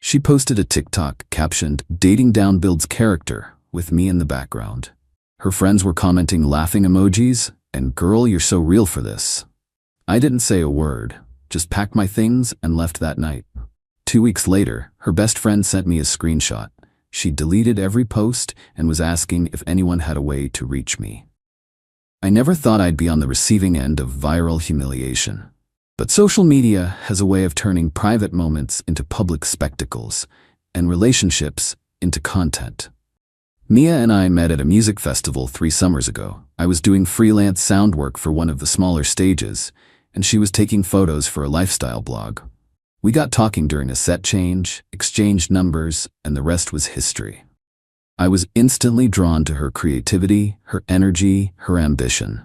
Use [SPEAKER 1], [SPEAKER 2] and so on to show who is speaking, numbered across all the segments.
[SPEAKER 1] She posted a TikTok captioned, "Dating down builds character," with me in the background. Her friends were commenting laughing emojis, and "Girl, you're so real for this." I didn't say a word, just packed my things and left that night. 2 weeks later, her best friend sent me a screenshot. She deleted every post and was asking if anyone had a way to reach me. I never thought I'd be on the receiving end of viral humiliation. But social media has a way of turning private moments into public spectacles, and relationships into content. Mia and I met at a music festival 3 summers ago. I was doing freelance sound work for one of the smaller stages, and she was taking photos for a lifestyle blog. We got talking during a set change, exchanged numbers, and the rest was history. I was instantly drawn to her creativity, her energy, her ambition.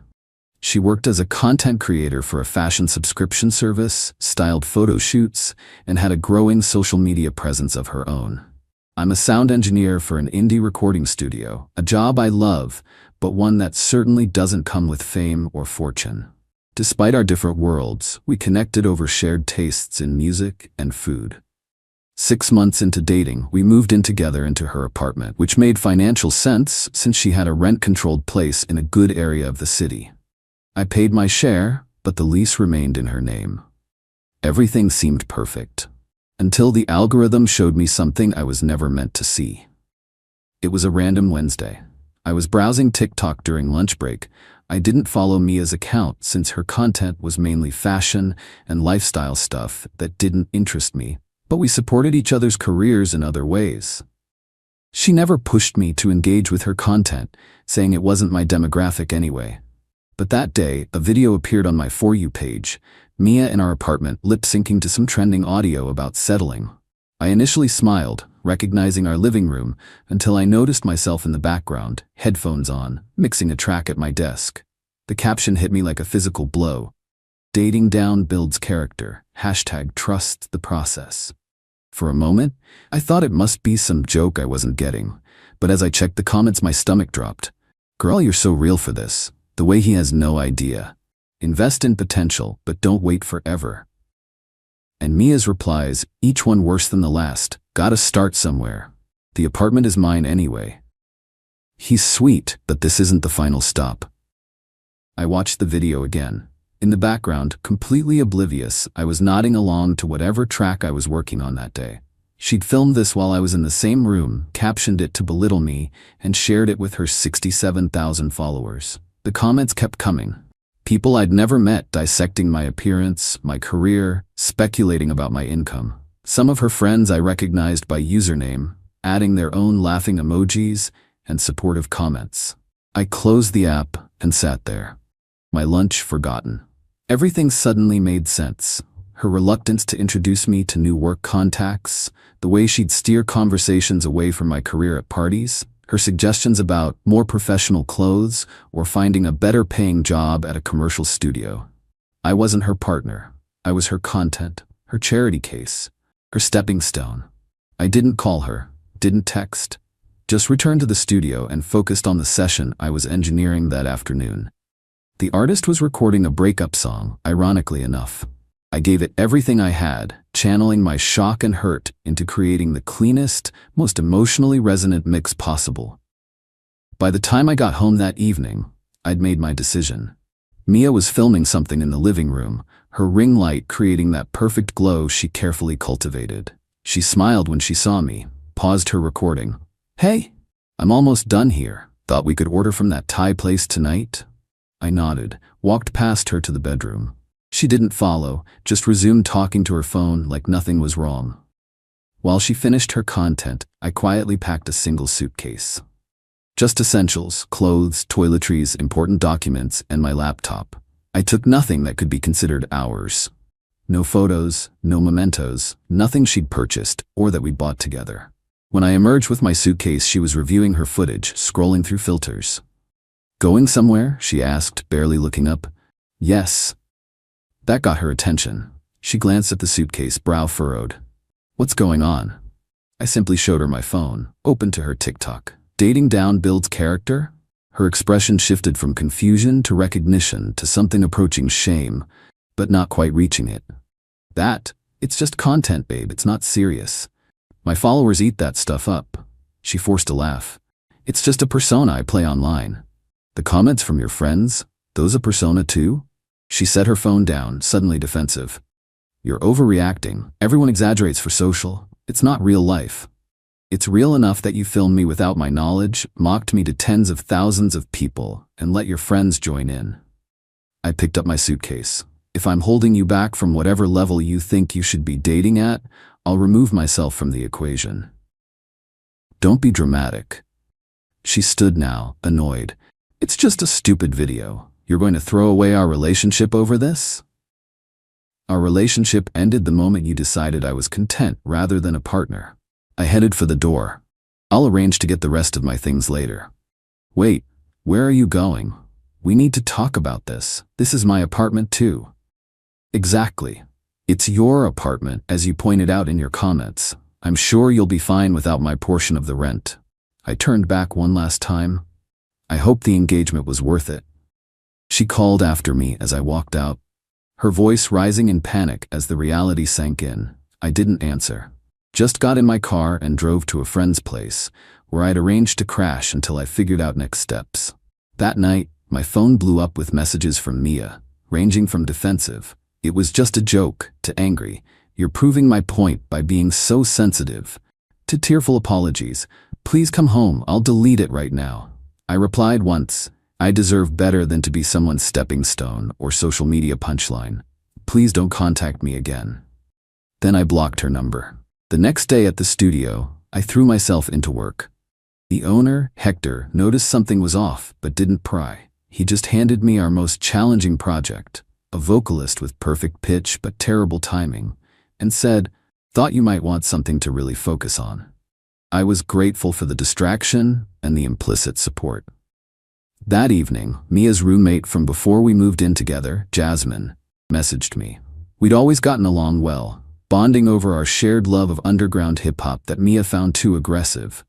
[SPEAKER 1] She worked as a content creator for a fashion subscription service, styled photo shoots, and had a growing social media presence of her own. I'm a sound engineer for an indie recording studio, a job I love, but one that certainly doesn't come with fame or fortune. Despite our different worlds, we connected over shared tastes in music and food. 6 months into dating, we moved in together into her apartment, which made financial sense since she had a rent-controlled place in a good area of the city. I paid my share, but the lease remained in her name. Everything seemed perfect, until the algorithm showed me something I was never meant to see. It was a random Wednesday. I was browsing TikTok during lunch break. I didn't follow Mia's account since her content was mainly fashion and lifestyle stuff that didn't interest me, but we supported each other's careers in other ways. She never pushed me to engage with her content, saying it wasn't my demographic anyway. But that day, a video appeared on my For You page, Mia in our apartment lip-syncing to some trending audio about settling. I initially smiled, recognizing our living room, until I noticed myself in the background, headphones on, mixing a track at my desk. The caption hit me like a physical blow. "Dating down builds character. #trust the process." For a moment, I thought it must be some joke I wasn't getting, but as I checked the comments, my stomach dropped. "Girl, you're so real for this. The way he has no idea. Invest in potential, but don't wait forever." And Mia's replies, each one worse than the last. "Gotta start somewhere. The apartment is mine anyway." He's sweet, but this isn't the final stop. I watched the video again. In the background, completely oblivious, I was nodding along to whatever track I was working on that day. She'd filmed this while I was in the same room, captioned it to belittle me, and shared it with her 67,000 followers. The comments kept coming. People I'd never met dissecting my appearance, my career, speculating about my income. Some of her friends I recognized by username, adding their own laughing emojis and supportive comments. I closed the app and sat there. My lunch forgotten. Everything suddenly made sense. Her reluctance to introduce me to new work contacts, the way she'd steer conversations away from my career at parties, her suggestions about more professional clothes or finding a better paying job at a commercial studio. I wasn't her partner. I was her content, her charity case, her stepping stone. I didn't call her, didn't text, just returned to the studio and focused on the session I was engineering that afternoon. The artist was recording a breakup song, ironically enough. I gave it everything I had, channeling my shock and hurt into creating the cleanest, most emotionally resonant mix possible. By the time I got home that evening, I'd made my decision. Mia was filming something in the living room, her ring light creating that perfect glow she carefully cultivated. She smiled when she saw me, paused her recording. "Hey, I'm almost done here. Thought we could order from that Thai place tonight?" I nodded, walked past her to the bedroom. She didn't follow, just resumed talking to her phone like nothing was wrong. While she finished her content, I quietly packed a single suitcase. Just essentials, clothes, toiletries, important documents, and my laptop. I took nothing that could be considered ours. No photos, no mementos, nothing she'd purchased or that we bought together. When I emerged with my suitcase, she was reviewing her footage, scrolling through filters. "Going somewhere?" she asked, barely looking up. "Yes." That got her attention. She glanced at the suitcase, brow furrowed. "What's going on?" I simply showed her my phone, open to her TikTok. "Dating down builds character?" Her expression shifted from confusion to recognition to something approaching shame, but not quite reaching it. "It's just content, babe. It's not serious." My followers eat that stuff up. She forced a laugh. It's just a persona I play online. The comments from your friends, those a persona too? She set her phone down, suddenly defensive. You're overreacting. Everyone exaggerates for social. It's not real life. It's real enough that you filmed me without my knowledge, mocked me to tens of thousands of people, and let your friends join in. I picked up my suitcase. If I'm holding you back from whatever level you think you should be dating at, I'll remove myself from the equation. Don't be dramatic. She stood now, annoyed. It's just a stupid video. You're going to throw away our relationship over this? Our relationship ended the moment you decided I was content rather than a partner. I headed for the door. I'll arrange to get the rest of my things later. Wait, where are you going? We need to talk about this. This is my apartment too. Exactly. It's your apartment, as you pointed out in your comments. I'm sure you'll be fine without my portion of the rent. I turned back one last time. I hope the engagement was worth it. She called after me as I walked out, her voice rising in panic as the reality sank in. I didn't answer. Just got in my car and drove to a friend's place, where I'd arranged to crash until I figured out next steps. That night, my phone blew up with messages from Mia, ranging from defensive, "It was just a joke," to angry, "You're proving my point by being so sensitive," to tearful apologies, "Please come home, I'll delete it right now." I replied once, "I deserve better than to be someone's stepping stone or social media punchline. Please don't contact me again." Then I blocked her number. The next day at the studio, I threw myself into work. The owner, Hector, noticed something was off but didn't pry. He just handed me our most challenging project, a vocalist with perfect pitch but terrible timing, and said, "Thought you might want something to really focus on." I was grateful for the distraction and the implicit support. That evening, Mia's roommate from before we moved in together, Jasmine, messaged me. We'd always gotten along well, bonding over our shared love of underground hip-hop that Mia found too aggressive.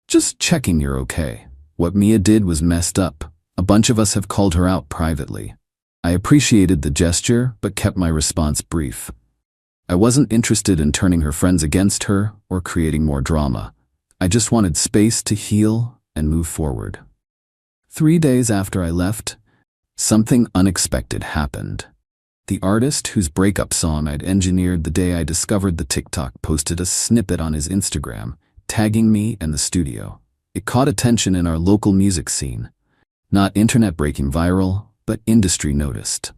[SPEAKER 1] "Just checking you're okay." What Mia did was messed up. A bunch of us have called her out privately. I appreciated the gesture, but kept my response brief. I wasn't interested in turning her friends against her or creating more drama. I just wanted space to heal and move forward. 3 days after I left, something unexpected happened. The artist whose breakup song I'd engineered the day I discovered the TikTok posted a snippet on his Instagram, tagging me and the studio. It caught attention in our local music scene. Not internet breaking viral, but industry noticed.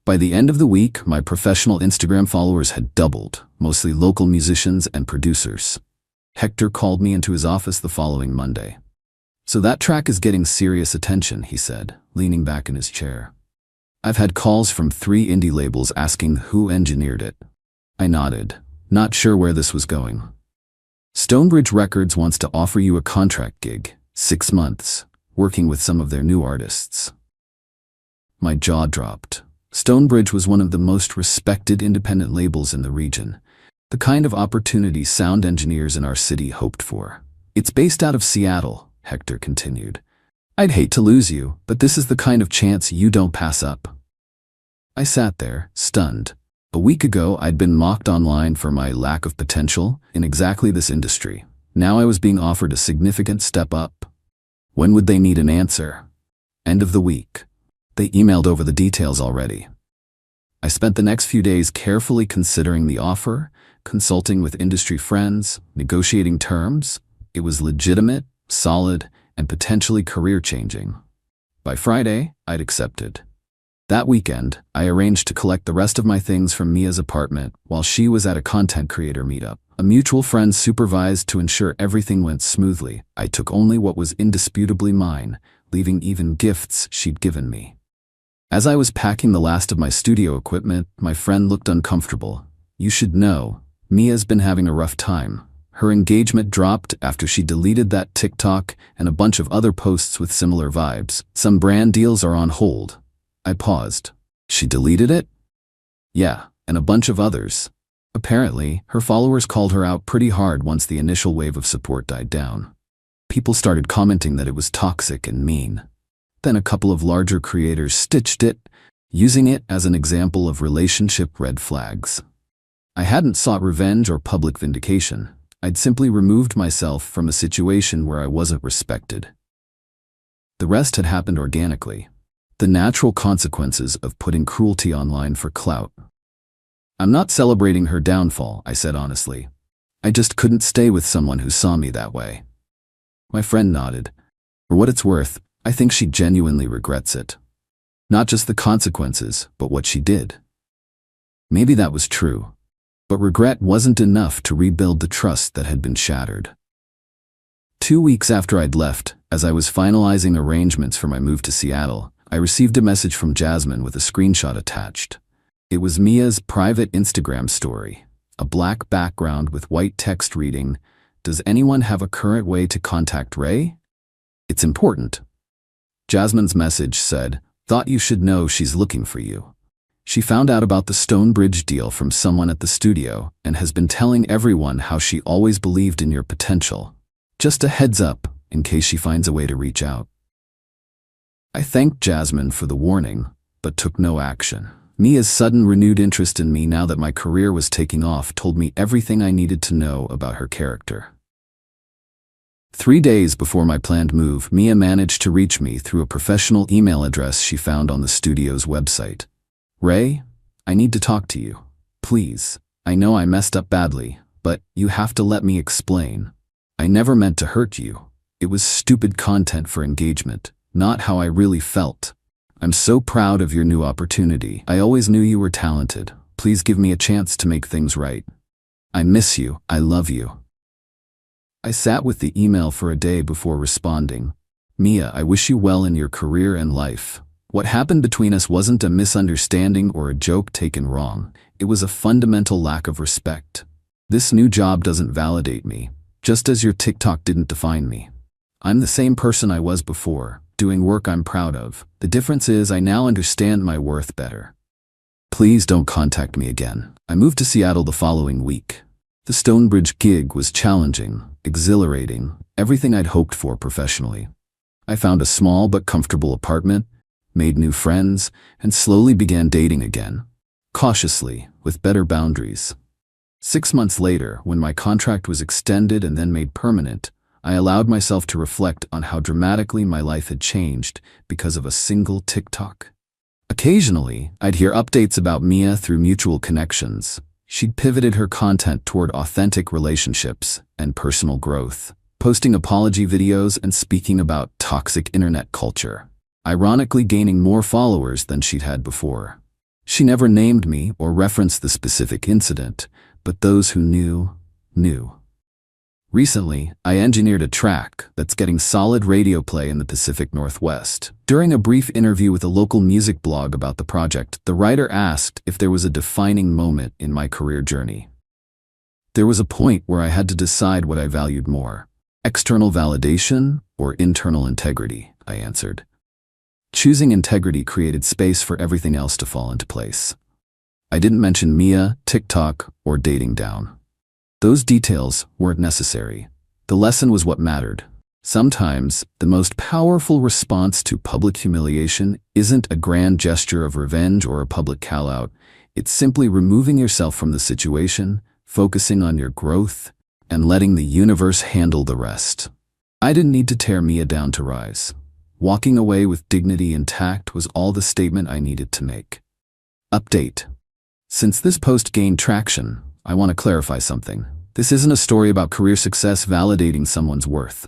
[SPEAKER 1] By the end of the week, my professional Instagram followers had doubled, mostly local musicians and producers. Hector called me into his office the following Monday. "So that track is getting serious attention," he said, leaning back in his chair. "I've had calls from 3 indie labels asking who engineered it." I nodded, not sure where this was going. "Stonebridge Records wants to offer you a contract gig, 6 months, working with some of their new artists." My jaw dropped. Stonebridge was one of the most respected independent labels in the region, the kind of opportunity sound engineers in our city hoped for. "It's based out of Seattle," Hector continued. "I'd hate to lose you, but this is the kind of chance you don't pass up." I sat there, stunned. A week ago, I'd been mocked online for my lack of potential in exactly this industry. Now I was being offered a significant step up. When would they need an answer? End of the week. They emailed over the details already. I spent the next few days carefully considering the offer, consulting with industry friends, negotiating terms. It was legitimate, solid, and potentially career-changing. By Friday, I'd accepted. That weekend, I arranged to collect the rest of my things from Mia's apartment while she was at a content creator meetup. A mutual friend supervised to ensure everything went smoothly. I took only what was indisputably mine, leaving even gifts she'd given me. As I was packing the last of my studio equipment, my friend looked uncomfortable. "You should know, Mia's been having a rough time. Her engagement dropped after she deleted that TikTok and a bunch of other posts with similar vibes. Some brand deals are on hold." I paused. "She deleted it?" "Yeah, and a bunch of others." Apparently, her followers called her out pretty hard once the initial wave of support died down. People started commenting that it was toxic and mean. Then a couple of larger creators stitched it, using it as an example of relationship red flags. I hadn't sought revenge or public vindication. I'd simply removed myself from a situation where I wasn't respected. The rest had happened organically. The natural consequences of putting cruelty online for clout. I'm not celebrating her downfall, I said honestly. I just couldn't stay with someone who saw me that way. My friend nodded. For what it's worth, I think she genuinely regrets it. Not just the consequences, but what she did. Maybe that was true, but regret wasn't enough to rebuild the trust that had been shattered. 2 weeks after I'd left, as I was finalizing arrangements for my move to Seattle, I received a message from Jasmine with a screenshot attached. It was Mia's private Instagram story, a black background with white text reading, "Does anyone have a current way to contact Ray? It's important." Jasmine's message said, "Thought you should know she's looking for you. She found out about the Stonebridge deal from someone at the studio and has been telling everyone how she always believed in your potential. Just a heads up in case she finds a way to reach out." I thanked Jasmine for the warning, but took no action. Mia's sudden renewed interest in me now that my career was taking off told me everything I needed to know about her character. 3 days before my planned move, Mia managed to reach me through a professional email address she found on the studio's website. "Ray, I need to talk to you. Please. I know I messed up badly, but you have to let me explain. I never meant to hurt you. It was stupid content for engagement, not how I really felt. I'm so proud of your new opportunity. I always knew you were talented. Please give me a chance to make things right. I miss you. I love you." I sat with the email for a day before responding. "Mia, I wish you well in your career and life. What happened between us wasn't a misunderstanding or a joke taken wrong. It was a fundamental lack of respect. This new job doesn't validate me, just as your TikTok didn't define me. I'm the same person I was before, doing work I'm proud of. The difference is I now understand my worth better. Please don't contact me again." I moved to Seattle the following week. The Stonebridge gig was challenging, exhilarating, everything I'd hoped for professionally. I found a small but comfortable apartment, made new friends, and slowly began dating again. Cautiously, with better boundaries. 6 months later, when my contract was extended and then made permanent, I allowed myself to reflect on how dramatically my life had changed because of a single TikTok. Occasionally, I'd hear updates about Mia through mutual connections. She'd pivoted her content toward authentic relationships and personal growth, posting apology videos and speaking about toxic internet culture, ironically gaining more followers than she'd had before. She never named me or referenced the specific incident, but those who knew, knew. Recently, I engineered a track that's getting solid radio play in the Pacific Northwest. During a brief interview with a local music blog about the project, the writer asked if there was a defining moment in my career journey. There was a point where I had to decide what I valued more, external validation or internal integrity, I answered. Choosing integrity created space for everything else to fall into place. I didn't mention Mia, TikTok, or dating down. Those details weren't necessary. The lesson was what mattered. Sometimes, the most powerful response to public humiliation isn't a grand gesture of revenge or a public call-out. It's simply removing yourself from the situation, focusing on your growth, and letting the universe handle the rest. I didn't need to tear Mia down to rise. Walking away with dignity and tact was all the statement I needed to make. Update. Since this post gained traction, I want to clarify something. This isn't a story about career success validating someone's worth.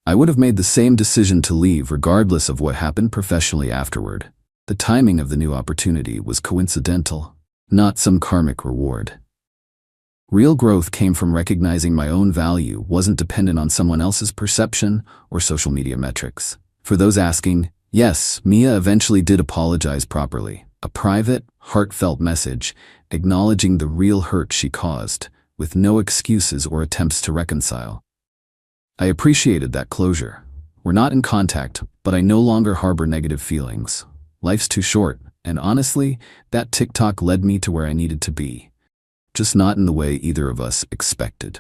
[SPEAKER 1] I would have made the same decision to leave regardless of what happened professionally afterward. The timing of the new opportunity was coincidental, not some karmic reward. Real growth came from recognizing my own value wasn't dependent on someone else's perception or social media metrics. For those asking, yes, Mia eventually did apologize properly. A private, heartfelt message acknowledging the real hurt she caused, with no excuses or attempts to reconcile. I appreciated that closure. We're not in contact, but I no longer harbor negative feelings. Life's too short, and honestly, that TikTok led me to where I needed to be. Just not in the way either of us expected.